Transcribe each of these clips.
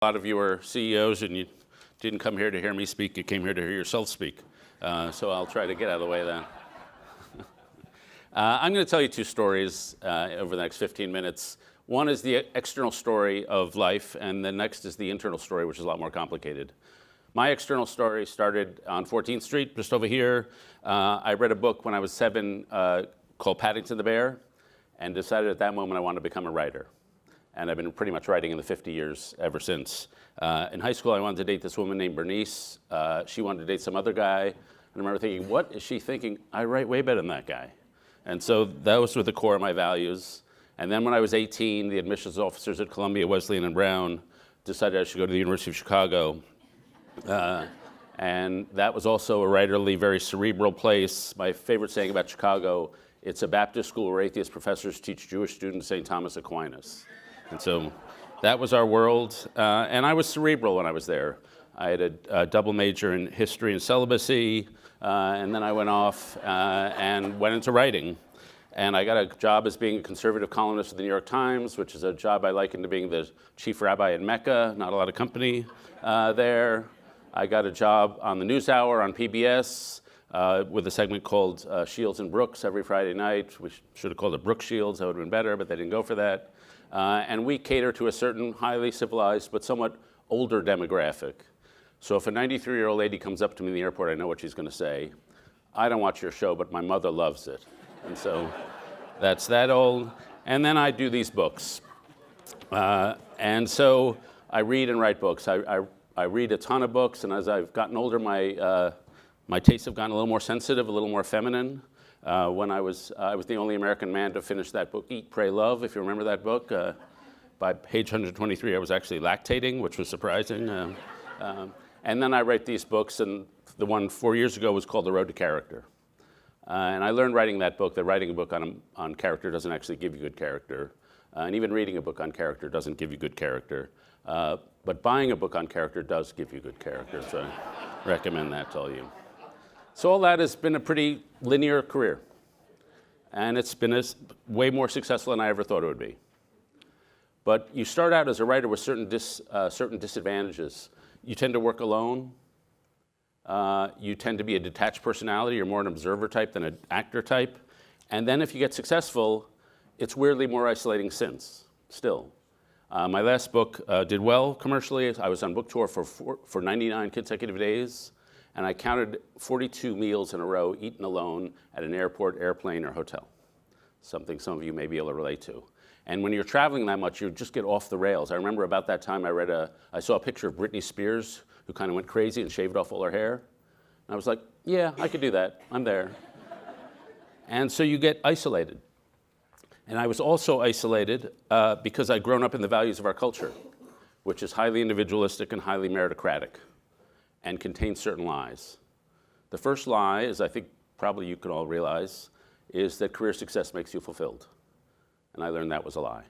A lot of you are CEOs and you didn't come here to hear me speak, you came here to hear yourself speak. So I'll try to get out of the way of that. I'm going to tell you two stories over the next 15 minutes. One is the external story of life, and the next is the internal story, which is a lot more complicated. My external story started on 14th Street, just over here. I read a book when I was 7 called Paddington the Bear, and decided at that moment I wanted to become a writer. And I've been pretty much writing in the 50 years ever since. In high school, I wanted to date this woman named Bernice. She wanted to date some other guy. And I remember thinking, what is she thinking? I write way better than that guy. And so those were the core of my values. And then when I was 18, the admissions officers at Columbia, Wesleyan, and Brown decided I should go to the University of Chicago. And that was also a writerly, very cerebral place. My favorite saying about Chicago, it's a Baptist school where atheist professors teach Jewish students St. Thomas Aquinas. And so that was our world. And I was cerebral when I was there. I had a double major in history and celibacy. And then I went off and went into writing. And I got a job as being a conservative columnist at the New York Times, which is a job I liken to being the chief rabbi at Mecca. Not a lot of company there. I got a job on the NewsHour on PBS with a segment called Shields and Brooks every Friday night. We should have called it Brooks Shields. That would have been better, but they didn't go for that. And we cater to a certain highly civilized but somewhat older demographic. So if a 93-year-old lady comes up to me in the airport, I know what she's going to say. I don't watch your show, but my mother loves it. And so that's that old. And then I do these books. And so I read and write books. I read a ton of books, and as I've gotten older, my tastes have gotten a little more sensitive, a little more feminine. When I was the only American man to finish that book, Eat, Pray, Love, if you remember that book. By page 123, I was actually lactating, which was surprising. And then I write these books, and the one 4 years ago was called The Road to Character. And I learned writing that book that writing a book on character doesn't actually give you good character. And even reading a book on character doesn't give you good character. But buying a book on character does give you good character, so I recommend that to all you. So all that has been a pretty linear career. And it's been way more successful than I ever thought it would be. But you start out as a writer with certain disadvantages. You tend to work alone. You tend to be a detached personality. You're more an observer type than an actor type. And then if you get successful, it's weirdly more isolating still. My last book did well commercially. I was on book tour for 99 consecutive days. And I counted 42 meals in a row eaten alone at an airport, airplane, or hotel. Something some of you may be able to relate to. And when you're traveling that much, you just get off the rails. I remember about that time I saw a picture of Britney Spears, who kind of went crazy and shaved off all her hair. And I was like, yeah, I could do that. I'm there. And so you get isolated. And I was also isolated because I'd grown up in the values of our culture, which is highly individualistic and highly meritocratic, and contains certain lies. The first lie, as I think probably you can all realize, is that career success makes you fulfilled. And I learned that was a lie.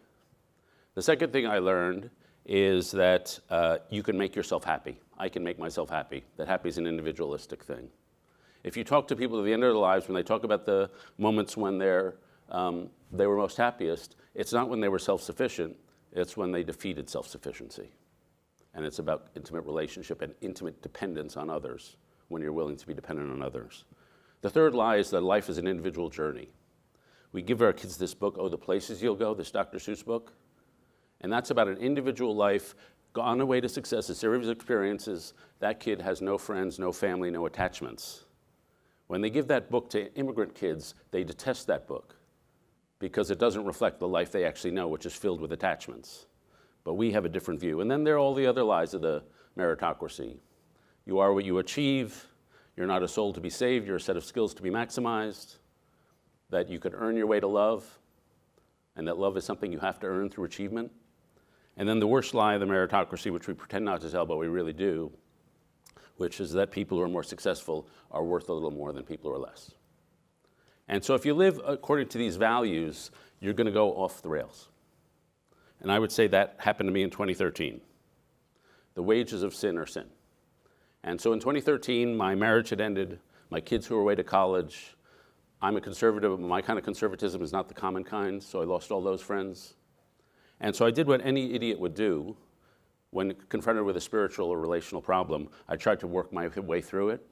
The second thing I learned is that you can make yourself happy. I can make myself happy. That happy is an individualistic thing. If you talk to people at the end of their lives, when they talk about the moments when they were most happiest, it's not when they were self-sufficient, it's when they defeated self-sufficiency. And it's about intimate relationship and intimate dependence on others when you're willing to be dependent on others. The third lie is that life is an individual journey. We give our kids this book, Oh, the Places You'll Go, this Dr. Seuss book. And that's about an individual life on the way to success, a series of experiences. That kid has no friends, no family, no attachments. When they give that book to immigrant kids, they detest that book because it doesn't reflect the life they actually know, which is filled with attachments. But we have a different view. And then there are all the other lies of the meritocracy. You are what you achieve. You're not a soul to be saved. You're a set of skills to be maximized. That you could earn your way to love. And that love is something you have to earn through achievement. And then the worst lie of the meritocracy, which we pretend not to tell, but we really do, which is that people who are more successful are worth a little more than people who are less. And so if you live according to these values, you're going to go off the rails. And I would say that happened to me in 2013. The wages of sin are sin. And so in 2013, my marriage had ended, my kids who were away to college. I'm a conservative, but my kind of conservatism is not the common kind, so I lost all those friends. And so I did what any idiot would do, when confronted with a spiritual or relational problem, I tried to work my way through it.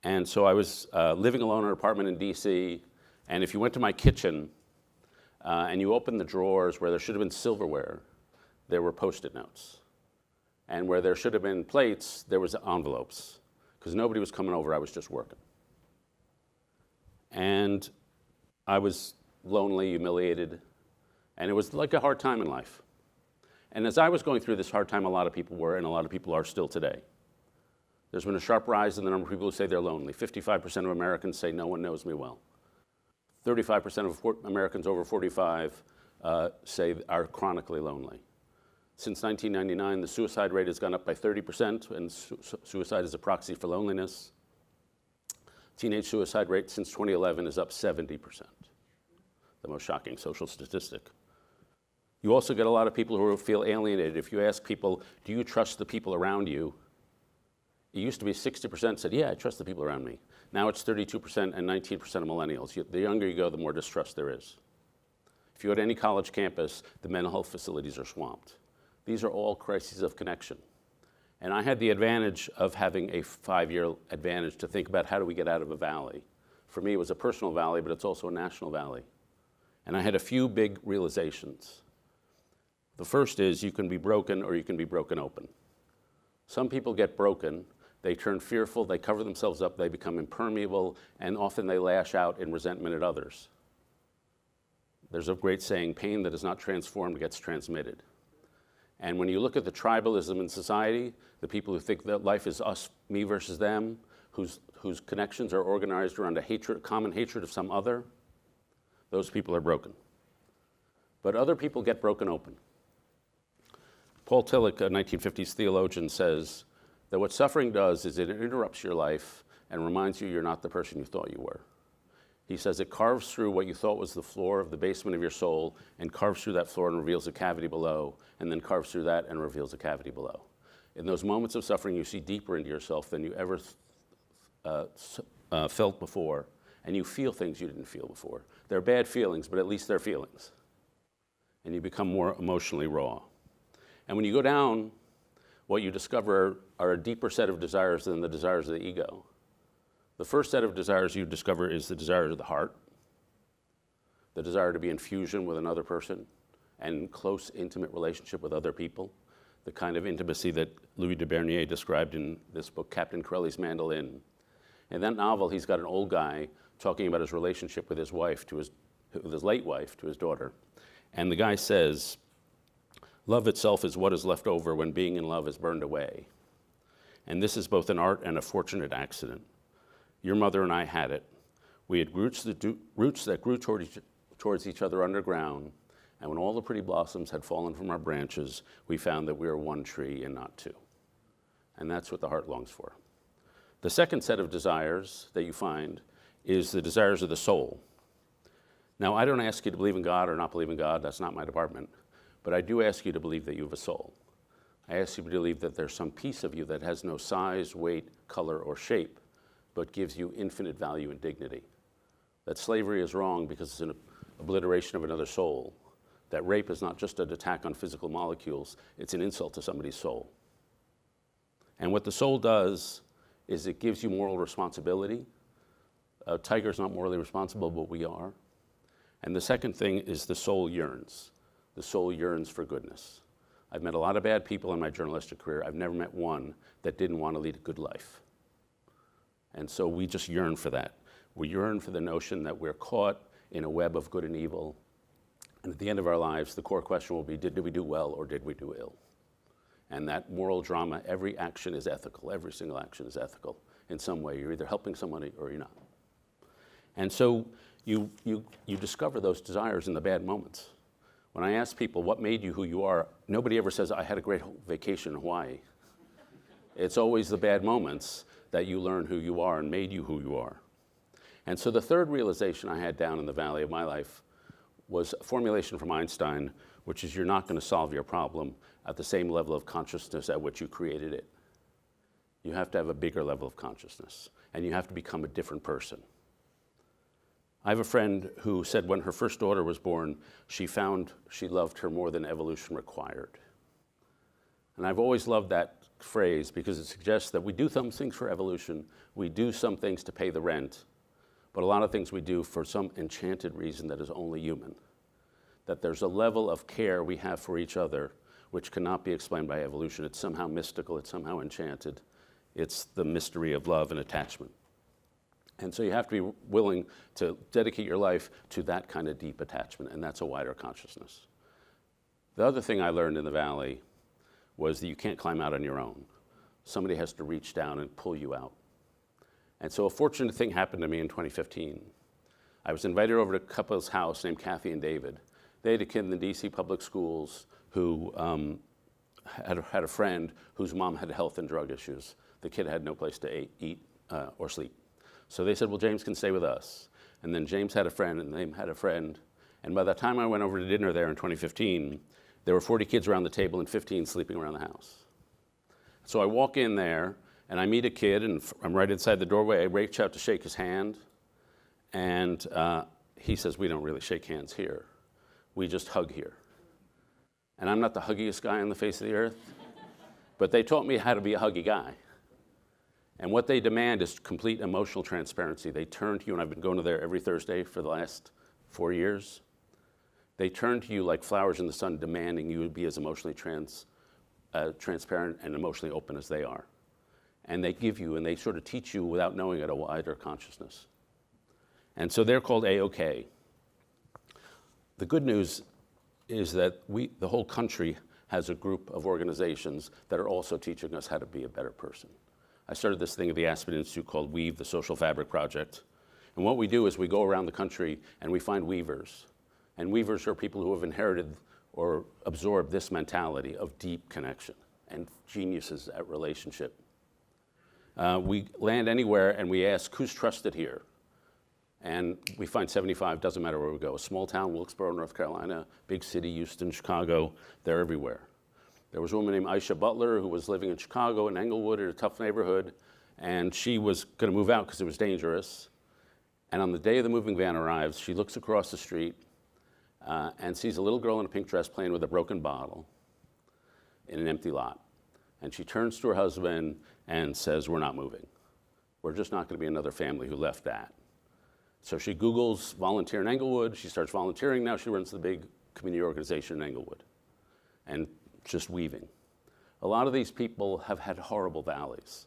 And so I was living alone in an apartment in DC, and if you went to my kitchen and you opened the drawers where there should have been silverware, there were Post-it notes. And where there should have been plates, there was envelopes, because nobody was coming over, I was just working. And I was lonely, humiliated, and it was like a hard time in life. And as I was going through this hard time, a lot of people were, and a lot of people are still today. There's been a sharp rise in the number of people who say they're lonely. 55% of Americans say no one knows me well. 35% of Americans over 45 say are chronically lonely. Since 1999, the suicide rate has gone up by 30%, and suicide is a proxy for loneliness. Teenage suicide rate since 2011 is up 70%, the most shocking social statistic. You also get a lot of people who feel alienated. If you ask people, do you trust the people around you? It used to be 60% said, yeah, I trust the people around me. Now it's 32% and 19% of millennials. The younger you go, the more distrust there is. If you go to any college campus, the mental health facilities are swamped. These are all crises of connection. And I had the advantage of having a 5-year advantage to think about how do we get out of a valley. For me, it was a personal valley, but it's also a national valley. And I had a few big realizations. The first is you can be broken or you can be broken open. Some people get broken, they turn fearful, they cover themselves up, they become impermeable, and often they lash out in resentment at others. There's a great saying, pain that is not transformed gets transmitted. And when you look at the tribalism in society, the people who think that life is us, me versus them, whose connections are organized around a hatred, common hatred of some other, those people are broken. But other people get broken open. Paul Tillich, a 1950s theologian, says that what suffering does is it interrupts your life and reminds you you're not the person you thought you were. He says it carves through what you thought was the floor of the basement of your soul and carves through that floor and reveals a cavity below, and then carves through that and reveals a cavity below. In those moments of suffering, you see deeper into yourself than you ever felt before, and you feel things you didn't feel before. They're bad feelings, but at least they're feelings. And you become more emotionally raw. And when you go down, what you discover are a deeper set of desires than the desires of the ego. The first set of desires you discover is the desire of the heart, the desire to be in fusion with another person and close, intimate relationship with other people, the kind of intimacy that Louis de Bernier described in this book, Captain Corelli's Mandolin. In that novel, he's got an old guy talking about his relationship with his wife, with his late wife, to his daughter. And the guy says, love itself is what is left over when being in love is burned away. And this is both an art and a fortunate accident. Your mother and I had it. We had roots that grew towards each other underground, and when all the pretty blossoms had fallen from our branches, we found that we were one tree and not two. And that's what the heart longs for. The second set of desires that you find is the desires of the soul. Now, I don't ask you to believe in God or not believe in God. That's not my department. But I do ask you to believe that you have a soul. I ask you to believe that there's some piece of you that has no size, weight, color, or shape, but gives you infinite value and dignity. That slavery is wrong because it's an obliteration of another soul. That rape is not just an attack on physical molecules, it's an insult to somebody's soul. And what the soul does is it gives you moral responsibility. A tiger's not morally responsible, but we are. And the second thing is the soul yearns. The soul yearns for goodness. I've met a lot of bad people in my journalistic career. I've never met one that didn't want to lead a good life. And so we just yearn for that. We yearn for the notion that we're caught in a web of good and evil. And at the end of our lives, the core question will be, did we do well or did we do ill? And that moral drama, every action is ethical. Every single action is ethical in some way. You're either helping somebody or you're not. And so you discover those desires in the bad moments. When I ask people, what made you who you are, nobody ever says, I had a great vacation in Hawaii. It's always the bad moments that you learn who you are and made you who you are. And so the third realization I had down in the valley of my life was a formulation from Einstein, which is you're not going to solve your problem at the same level of consciousness at which you created it. You have to have a bigger level of consciousness, and you have to become a different person. I have a friend who said when her first daughter was born, she found she loved her more than evolution required. And I've always loved that phrase because it suggests that we do some things for evolution, we do some things to pay the rent, but a lot of things we do for some enchanted reason that is only human. That there's a level of care we have for each other which cannot be explained by evolution. It's somehow mystical, it's somehow enchanted. It's the mystery of love and attachment. And so you have to be willing to dedicate your life to that kind of deep attachment, and that's a wider consciousness. The other thing I learned in the Valley was that you can't climb out on your own. Somebody has to reach down and pull you out. And so a fortunate thing happened to me in 2015. I was invited over to a couple's house named Kathy and David. They had a kid in the DC public schools who had a friend whose mom had health and drug issues. The kid had no place to eat or sleep. So they said, well, James can stay with us. And then James had a friend, and they had a friend. And by the time I went over to dinner there in 2015, there were 40 kids around the table and 15 sleeping around the house. So I walk in there, and I meet a kid, and I'm right inside the doorway. I reach out to shake his hand, and he says, we don't really shake hands here. We just hug here. And I'm not the huggiest guy on the face of the earth, but they taught me how to be a huggy guy. And what they demand is complete emotional transparency. They turn to you, and I've been going to there every Thursday for the last 4 years. They turn to you like flowers in the sun, demanding you be as emotionally transparent and emotionally open as they are. And they give you, and they sort of teach you without knowing it, a wider consciousness. And so they're called A-OK. The good news is that the whole country has a group of organizations that are also teaching us how to be a better person. I started this thing at the Aspen Institute called Weave, the Social Fabric Project. And what we do is we go around the country and we find weavers. And weavers are people who have inherited or absorbed this mentality of deep connection and geniuses at relationship. We land anywhere and we ask, who's trusted here? And we find 75, doesn't matter where we go. A small town, Wilkesboro, North Carolina, big city, Houston, Chicago, they're everywhere. There was a woman named Aisha Butler who was living in Chicago, in Englewood, in a tough neighborhood, and she was gonna move out because it was dangerous. And on the day the moving van arrives, she looks across the street and sees a little girl in a pink dress playing with a broken bottle in an empty lot. And she turns to her husband and says, we're not moving. We're just not gonna be another family who left that. So she Googles volunteer in Englewood. She starts volunteering. Now she runs the big community organization in Englewood and just weaving. A lot of these people have had horrible valleys.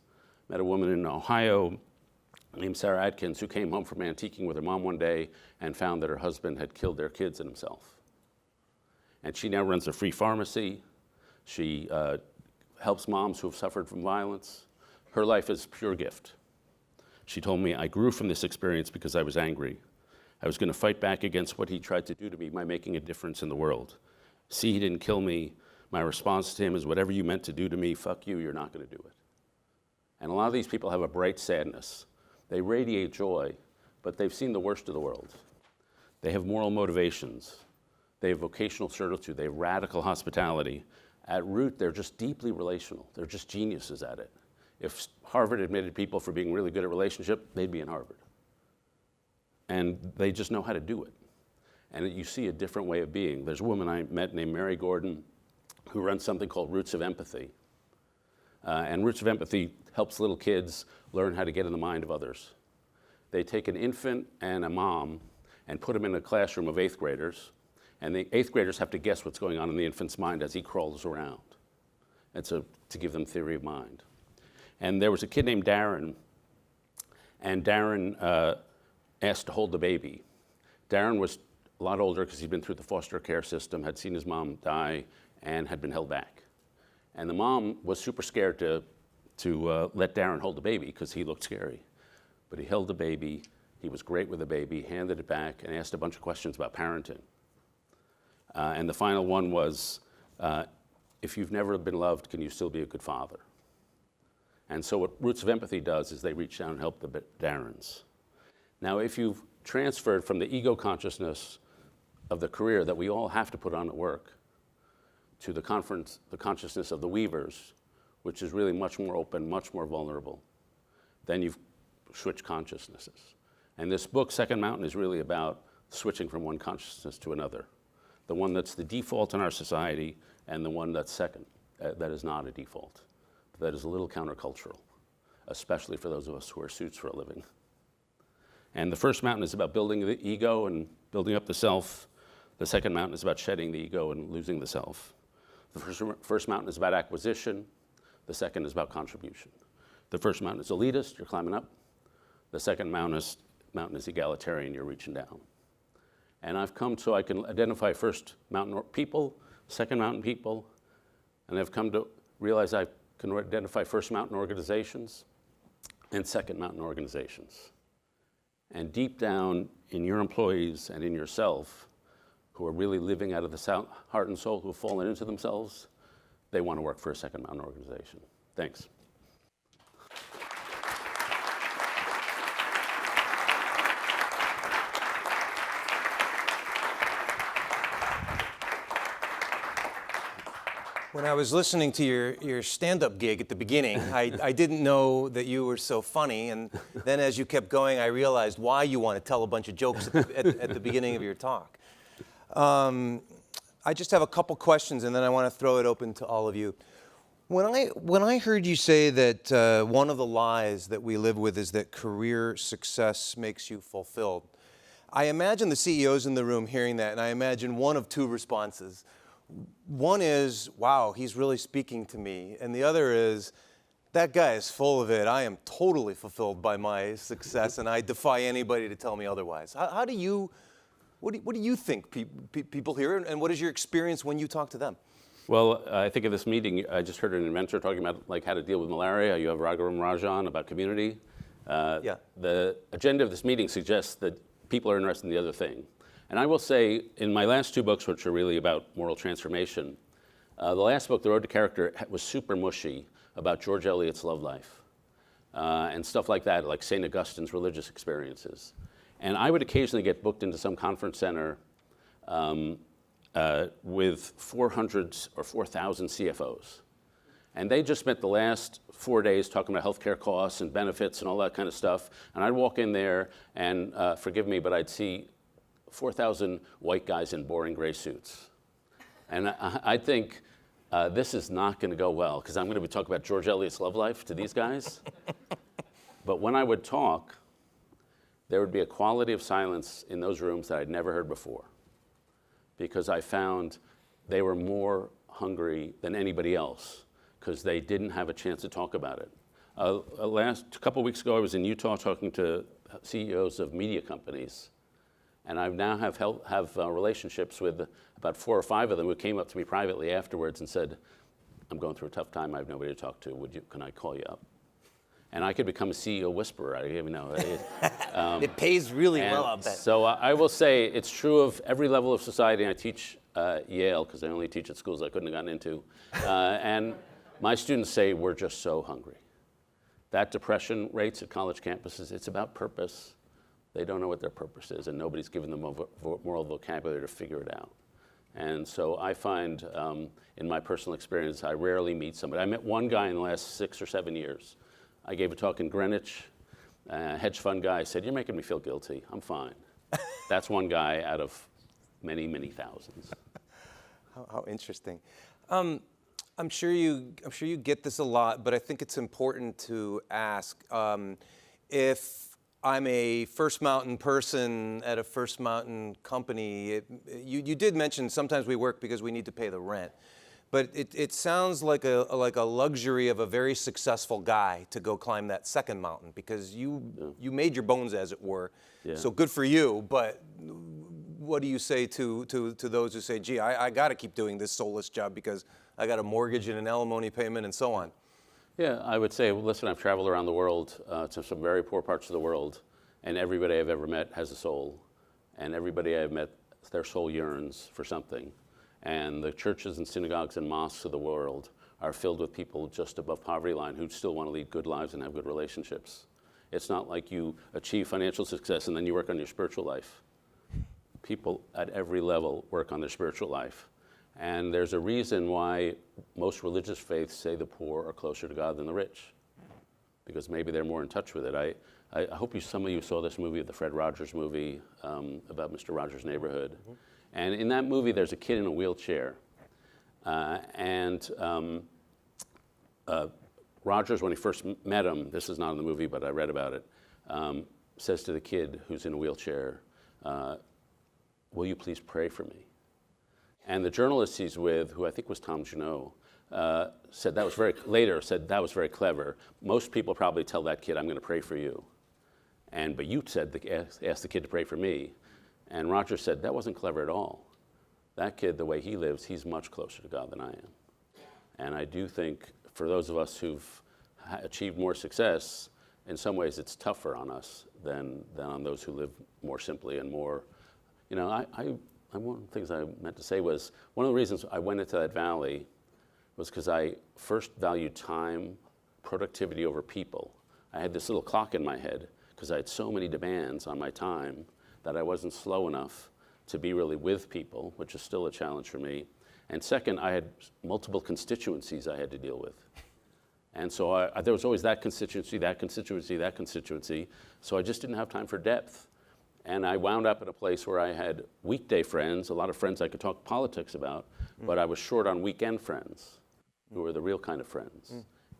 Met a woman in Ohio named Sarah Atkins who came home from antiquing with her mom one day and found that her husband had killed their kids and himself. And she now runs a free pharmacy. She helps moms who have suffered from violence. Her life is pure gift. She told me, I grew from this experience because I was angry. I was going to fight back against what he tried to do to me by making a difference in the world. See, he didn't kill me. My response to him is, whatever you meant to do to me, fuck you, you're not going to do it. And a lot of these people have a bright sadness. They radiate joy, but they've seen the worst of the world. They have moral motivations. They have vocational certitude. They have radical hospitality. At root, they're just deeply relational. They're just geniuses at it. If Harvard admitted people for being really good at relationship, they'd be in Harvard. And they just know how to do it. And you see a different way of being. There's a woman I met named Mary Gordon who runs something called Roots of Empathy. And Roots of Empathy helps little kids learn how to get in the mind of others. They take an infant and a mom and put them in a classroom of 8th graders, and the 8th graders have to guess what's going on in the infant's mind as he crawls around. And so to give them theory of mind. And there was a kid named Darren, and Darren asked to hold the baby. Darren was a lot older because he'd been through the foster care system, had seen his mom die, and had been held back. And the mom was super scared to let Darren hold the baby because he looked scary. But he held the baby, he was great with the baby, handed it back, and asked a bunch of questions about parenting. And the final one was, if you've never been loved, can you still be a good father? And so what Roots of Empathy does is they reach down and help the Darrens. Now, if you've transferred from the ego consciousness of the career that we all have to put on at work to the consciousness of the weavers, which is really much more open, much more vulnerable, then you've switched consciousnesses. And this book, Second Mountain, is really about switching from one consciousness to another, the one that's the default in our society and the one that's second. that is not a default. That is a little countercultural, especially for those of us who wear suits for a living. And the first mountain is about building the ego and building up the self. The second mountain is about shedding the ego and losing the self. The first mountain is about acquisition. The second is about contribution. The first mountain is elitist, you're climbing up. The second mountain is egalitarian, you're reaching down. And I've come so I can identify first mountain people, second mountain people, and I've come to realize I can identify first mountain organizations and second mountain organizations. And deep down in your employees and in yourself, who are really living out of the heart and soul, who have fallen into themselves, they want to work for a second mountain organization. Thanks. When I was listening to your stand-up gig at the beginning, I didn't know that you were so funny, and then as you kept going, I realized why you want to tell a bunch of jokes at the beginning of your talk. I just have a couple questions, and then I want to throw it open to all of you. When I heard you say that one of the lies that we live with is that career success makes you fulfilled, I imagine the CEOs in the room hearing that, and I imagine one of two responses. One is, wow, he's really speaking to me. And the other is, that guy is full of it. I am totally fulfilled by my success, and I defy anybody to tell me otherwise. What do you think people hear, and what is your experience when you talk to them? Well, I think of this meeting, I just heard an inventor talking about like how to deal with malaria. You have Raghuram Rajan about community. Yeah. The agenda of this meeting suggests that people are interested in the other thing. And I will say, in my last two books, which are really about moral transformation, the last book, The Road to Character, was super mushy about George Eliot's love life and stuff like that, like St. Augustine's religious experiences. And I would occasionally get booked into some conference center with 400 or 4,000 CFOs. And they just spent the last 4 days talking about healthcare costs and benefits and all that kind of stuff. And I'd walk in there and, forgive me, but I'd see 4,000 white guys in boring gray suits. And I think this is not going to go well, because I'm going to be talking about George Eliot's love life to these guys. But when I would talk, there would be a quality of silence in those rooms that I'd never heard before, because I found they were more hungry than anybody else, because they didn't have a chance to talk about it. A couple weeks ago, I was in Utah talking to CEOs of media companies. And I now have relationships with about 4 or 5 of them who came up to me privately afterwards and said, I'm going through a tough time, I have nobody to talk to, can I call you up? And I could become a CEO whisperer, It pays really well, I'll bet. So I will say it's true of every level of society. I teach Yale, because I only teach at schools I couldn't have gotten into. And my students say, we're just so hungry. That depression rates at college campuses, it's about purpose. They don't know what their purpose is, and nobody's given them a moral vocabulary to figure it out. And so I find, in my personal experience, I rarely meet somebody. I met one guy in the last 6 or 7 years. I gave a talk in Greenwich. A hedge fund guy said, you're making me feel guilty. I'm fine. That's one guy out of many, many thousands. How interesting. I'm sure you get this a lot, but I think it's important to ask if I'm a First Mountain person at a First Mountain company. You did mention sometimes we work because we need to pay the rent, but it sounds like a luxury of a very successful guy to go climb that second mountain, because you made your bones, as it were. Yeah. So good for you. But what do you say to those who say, gee, I got to keep doing this soulless job because I got a mortgage and an alimony payment and so on? Yeah, I would say, well, listen, I've traveled around the world to some very poor parts of the world, and everybody I've ever met has a soul, and everybody I've met, their soul yearns for something. And the churches and synagogues and mosques of the world are filled with people just above poverty line who still want to lead good lives and have good relationships. It's not like you achieve financial success and then you work on your spiritual life. People at every level work on their spiritual life. And there's a reason why most religious faiths say the poor are closer to God than the rich, because maybe they're more in touch with it. I hope some of you saw this movie, the Fred Rogers movie, about Mr. Rogers' Neighborhood. Mm-hmm. And in that movie, there's a kid in a wheelchair Rogers, when he first met him, this is not in the movie, but I read about it, says to the kid who's in a wheelchair, will you please pray for me? And the journalist he's with, who I think was Tom Junot, said that was very clever. Most people probably tell that kid, I'm going to pray for you. But you said, ask the kid to pray for me. And Rogers said, that wasn't clever at all. That kid, the way he lives, he's much closer to God than I am. And I do think for those of us who've achieved more success, in some ways it's tougher on us than on those who live more simply and more, one of the things I meant to say was, one of the reasons I went into that valley was because I first valued time, productivity over people. I had this little clock in my head because I had so many demands on my time that I wasn't slow enough to be really with people, which is still a challenge for me. And second, I had multiple constituencies I had to deal with. And so there was always that constituency, that constituency, that constituency. So I just didn't have time for depth. And I wound up at a place where I had weekday friends, a lot of friends I could talk politics about, but I was short on weekend friends, who were the real kind of friends.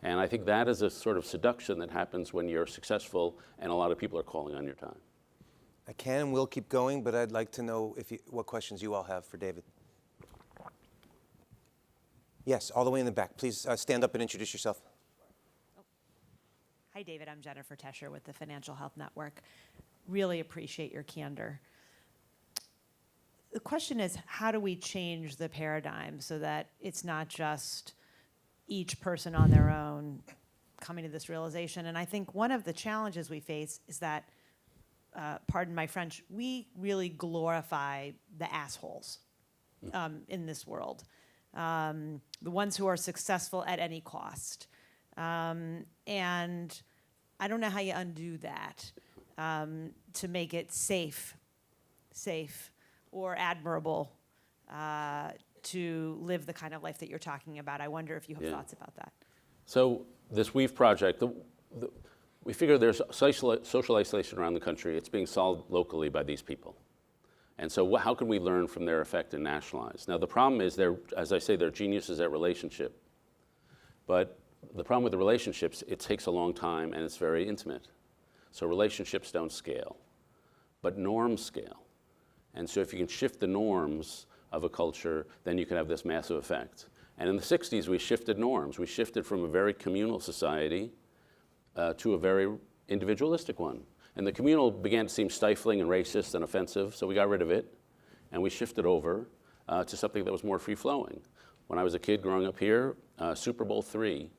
And I think that is a sort of seduction that happens when you're successful and a lot of people are calling on your time. I can and will keep going, but I'd like to know what questions you all have for David. Yes, all the way in the back. Please stand up and introduce yourself. Hi, David. I'm Jennifer Tescher with the Financial Health Network. Really appreciate your candor. The question is, how do we change the paradigm so that it's not just each person on their own coming to this realization? And I think one of the challenges we face is that, pardon my French, we really glorify the assholes in this world. The ones who are successful at any cost. And I don't know how you undo that to make it safe or admirable to live the kind of life that you're talking about. I wonder if you have thoughts about that. So this Weave project, we figure there's social isolation around the country. It's being solved locally by these people. And so how can we learn from their effect and nationalize? Now the problem is, as I say, they're geniuses at relationship. But the problem with the relationships, it takes a long time and it's very intimate. So relationships don't scale, but norms scale. And so if you can shift the norms of a culture, then you can have this massive effect. And in the 60s, we shifted norms. We shifted from a very communal society to a very individualistic one. And the communal began to seem stifling and racist and offensive, so we got rid of it, and we shifted over to something that was more free-flowing. When I was a kid growing up here, Super Bowl III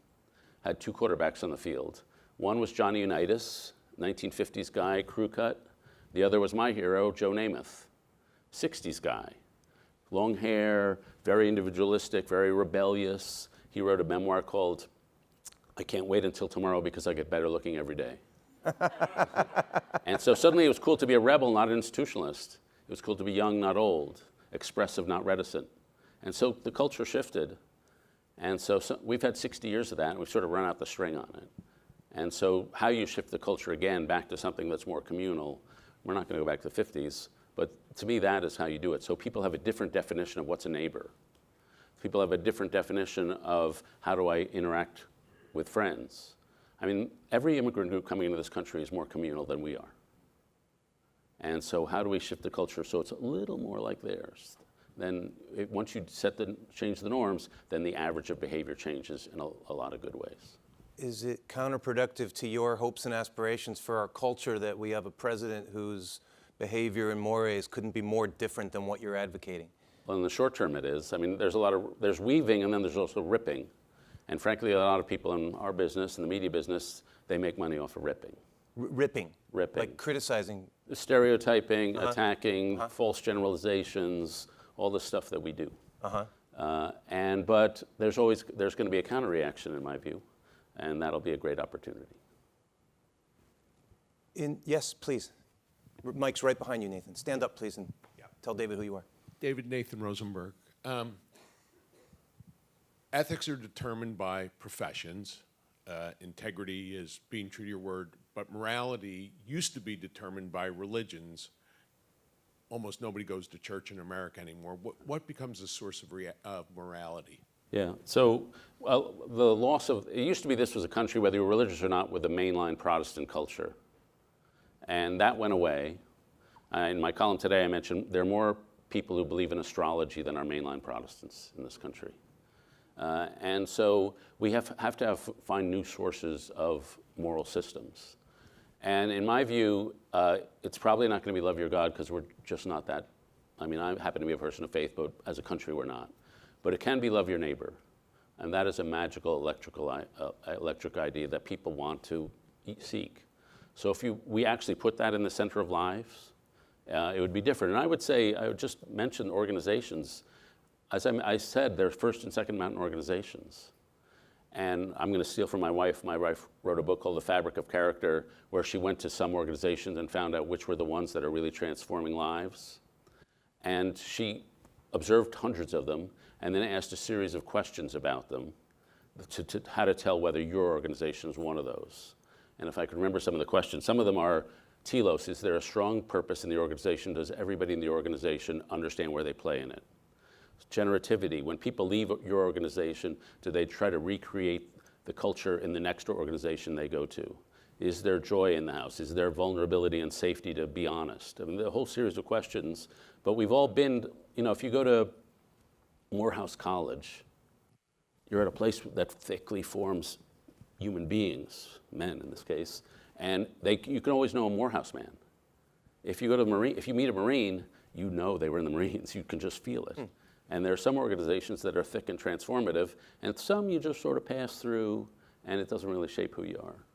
had two quarterbacks on the field. One was Johnny Unitas, 1950s guy, crew cut. The other was my hero, Joe Namath, 60s guy. Long hair, very individualistic, very rebellious. He wrote a memoir called I Can't Wait Until Tomorrow Because I Get Better Looking Every Day. And so suddenly it was cool to be a rebel, not an institutionalist. It was cool to be young, not old, expressive, not reticent. And so the culture shifted. And so we've had 60 years of that, and we've sort of run out the string on it. And so how you shift the culture again back to something that's more communal, we're not going to go back to the 50s, but to me that is how you do it. So people have a different definition of what's a neighbor. People have a different definition of how do I interact with friends. I mean, every immigrant group coming into this country is more communal than we are. And so how do we shift the culture so it's a little more like theirs? Then once you change the norms, then the average of behavior changes in a lot of good ways. Is it counterproductive to your hopes and aspirations for our culture that we have a president whose behavior and mores couldn't be more different than what you're advocating? Well, in the short term it is. I mean, there's weaving and then there's also ripping. And frankly, a lot of people in our business, in the media business, they make money off of ripping. Ripping? Ripping. Like criticizing? Stereotyping, attacking, false generalizations, all the stuff that we do. But there's going to be a counter reaction in my view, and that'll be a great opportunity. Yes, please. Mike's right behind you, Nathan. Stand up, please, and tell David who you are. David Nathan Rosenberg. Ethics are determined by professions. Integrity is being true to your word, but morality used to be determined by religions. almost nobody goes to church in America anymore. What becomes a source of morality? Yeah, so well, the loss of, it used to be this was a country, whether you were religious or not, with a mainline Protestant culture. And that went away. In my column today, I mentioned there are more people who believe in astrology than are mainline Protestants in this country. And so we have to find new sources of moral systems. And in my view, it's probably not going to be love your God, because we're just not that. I mean, I happen to be a person of faith, but as a country, we're not. But it can be love your neighbor. And that is a magical electric idea that people want to seek. So if we actually put that in the center of lives, it would be different. And I would say, I would just mention organizations. As I said, they're first and second mountain organizations. And I'm going to steal from my wife. My wife wrote a book called The Fabric of Character, where she went to some organizations and found out which were the ones that are really transforming lives. And she observed hundreds of them, and then asked a series of questions about them to how to tell whether your organization is one of those. And if I can remember some of the questions, some of them are, telos, is there a strong purpose in the organization? Does everybody in the organization understand where they play in it? Generativity, when people leave your organization, do they try to recreate the culture in the next organization they go to? Is there joy in the house? Is there vulnerability and safety to be honest? I mean, the whole series of questions, but we've all been, if you go to Morehouse College, you're at a place that thickly forms human beings, men in this case, and you can always know a Morehouse man. If you go to if you meet a Marine, you know they were in the Marines. You can just feel it. And there are some organizations that are thick and transformative, and some you just sort of pass through, and it doesn't really shape who you are.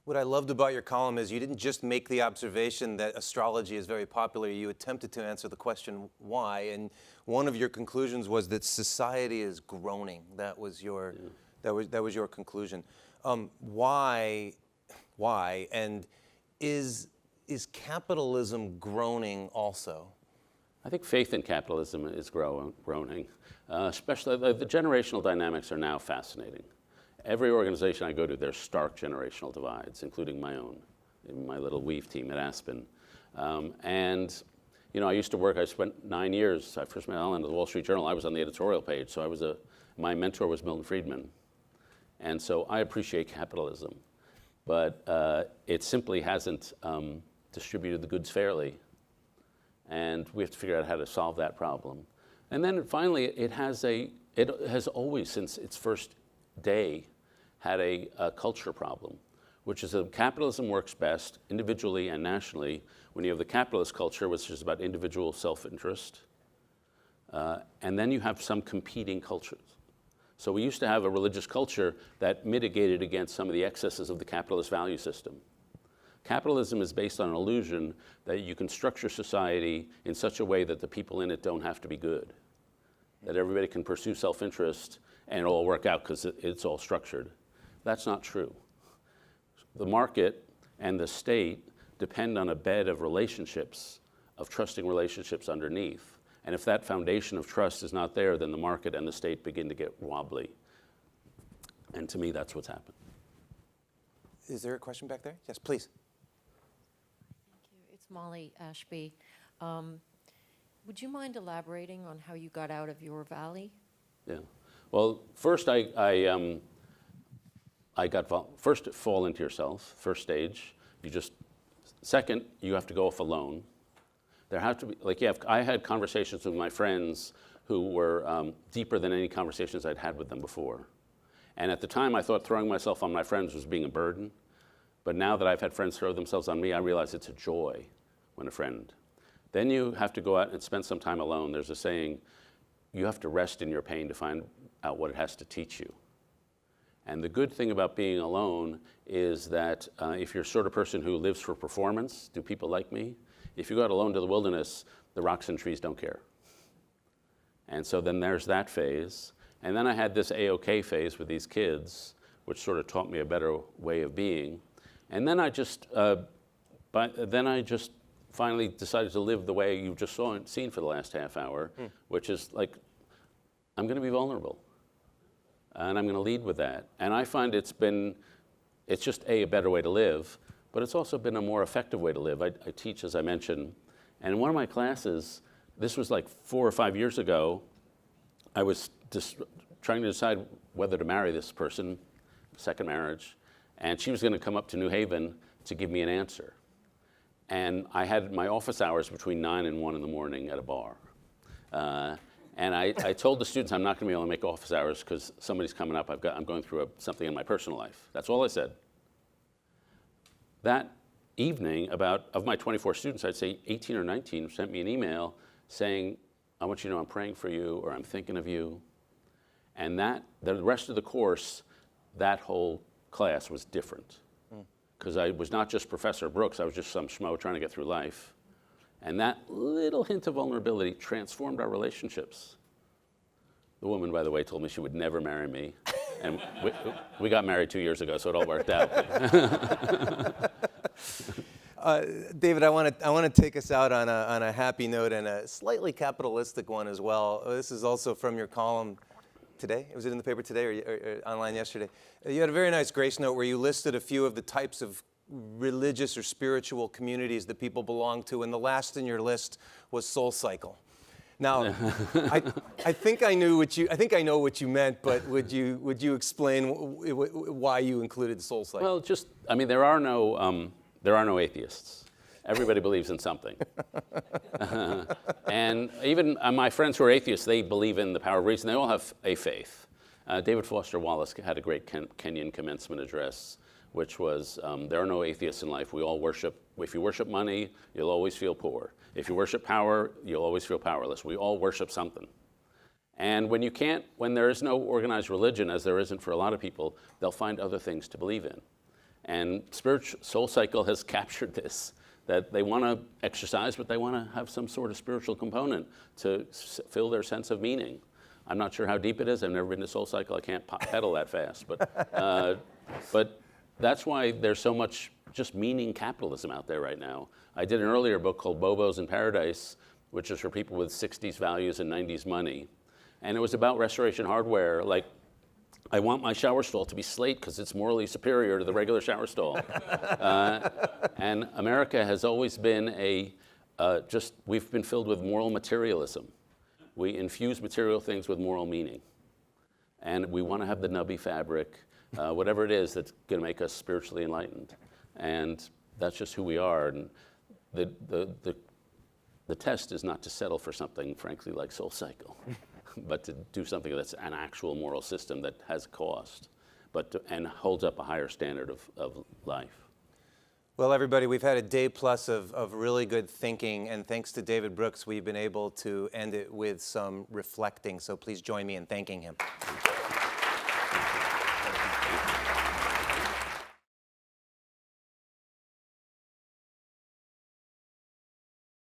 What I loved about your column is you didn't just make the observation that astrology is very popular. You attempted to answer the question why, and one of your conclusions was that society is groaning. That was your, that was your conclusion. Why, and is capitalism groaning also? I think faith in capitalism is groaning. Especially the generational dynamics are now fascinating. Every organization I go to, there's stark generational divides, including my own, in my little weave team at Aspen. And I used to work, I spent 9 years, I first met Ellen at the Wall Street Journal. I was on the editorial page, so my mentor was Milton Friedman. And so I appreciate capitalism, but it simply hasn't distributed the goods fairly. And we have to figure out how to solve that problem. And then finally, it has always, since its first day, had a culture problem, which is that capitalism works best individually and nationally when you have the capitalist culture, which is about individual self-interest, and then you have some competing cultures. So we used to have a religious culture that mitigated against some of the excesses of the capitalist value system. Capitalism is based on an illusion that you can structure society in such a way that the people in it don't have to be good, that everybody can pursue self-interest and it'll all work out because it's all structured. That's not true. The market and the state depend on a bed of relationships, of trusting relationships underneath. And if that foundation of trust is not there, then the market and the state begin to get wobbly. And to me, that's what's happened. Is there a question back there? Yes, please. Thank you. It's Molly Ashby. Would you mind elaborating on how you got out of your valley? Yeah. Well, first first fall into yourself, first stage. Second, you have to go off alone. There have to be, I had conversations with my friends who were deeper than any conversations I'd had with them before. And at the time, I thought throwing myself on my friends was being a burden. But now that I've had friends throw themselves on me, I realize it's a joy when a friend. Then you have to go out and spend some time alone. There's a saying, you have to rest in your pain to find out what it has to teach you. And the good thing about being alone is that if you're the sort of person who lives for performance, do people like me? If you go out alone to the wilderness, the rocks and trees don't care. And so then there's that phase. And then I had this A-OK phase with these kids, which sort of taught me a better way of being. And then I just finally decided to live the way you just seen for the last half hour, which is like, I'm going to be vulnerable. And I'm going to lead with that. And I find it's just a better way to live, but it's also been a more effective way to live. I teach, as I mentioned, And in one of my classes, this was like 4 or 5 years ago, I was just trying to decide whether to marry this person, second marriage, and she was going to come up to New Haven to give me an answer. And I had my office hours between 9 and 1 in the morning at a bar. And I told the students I'm not going to be able to make office hours because somebody's coming up. I'm going through something in my personal life. That's all I said. That evening, of my 24 students, I'd say 18 or 19 sent me an email saying, I want you to know I'm praying for you, or I'm thinking of you. And the rest of the course, that whole class was different. Because I was not just Professor Brooks, I was just some schmo trying to get through life. And that little hint of vulnerability transformed our relationships. The woman, by the way, told me she would never marry me. And we got married 2 years ago, so it all worked out. David, I want to take us out on a happy note and a slightly capitalistic one as well. This is also from your column today. Was it in the paper today or online yesterday? You had a very nice grace note where you listed a few of the types of religious or spiritual communities that people belong to, and the last in your list was Soul Cycle. Now, I think I know what you meant, but would you explain why you included Soul Cycle? Well, there are no atheists. Everybody believes in something. And even my friends who are atheists, they believe in the power of reason. They all have a faith. David Foster Wallace had a great Kenyan commencement address, which was, there are no atheists in life. We all worship. If you worship money, you'll always feel poor. If you worship power, you'll always feel powerless. We all worship something. And when there is no organized religion, as there isn't for a lot of people, they'll find other things to believe in. And Soul Cycle has captured this, that they want to exercise, but they want to have some sort of spiritual component to fill their sense of meaning. I'm not sure how deep it is. I've never been to Soul Cycle. I can't pedal that fast. But that's why there's so much just meaning capitalism out there right now. I did an earlier book called Bobos in Paradise, which is for people with 60s values and 90s money. And it was about Restoration Hardware. Like, I want my shower stall to be slate because it's morally superior to the regular shower stall. And America has always been we've been filled with moral materialism. We infuse material things with moral meaning. And we want to have the nubby fabric, whatever it is that's going to make us spiritually enlightened. And that's just who we are. And the test is not to settle for something, frankly, like Soul Cycle, but to do something that's an actual moral system that has cost, and holds up a higher standard of life. Well, everybody, we've had a day plus of really good thinking, and thanks to David Brooks, we've been able to end it with some reflecting. So please join me in thanking him.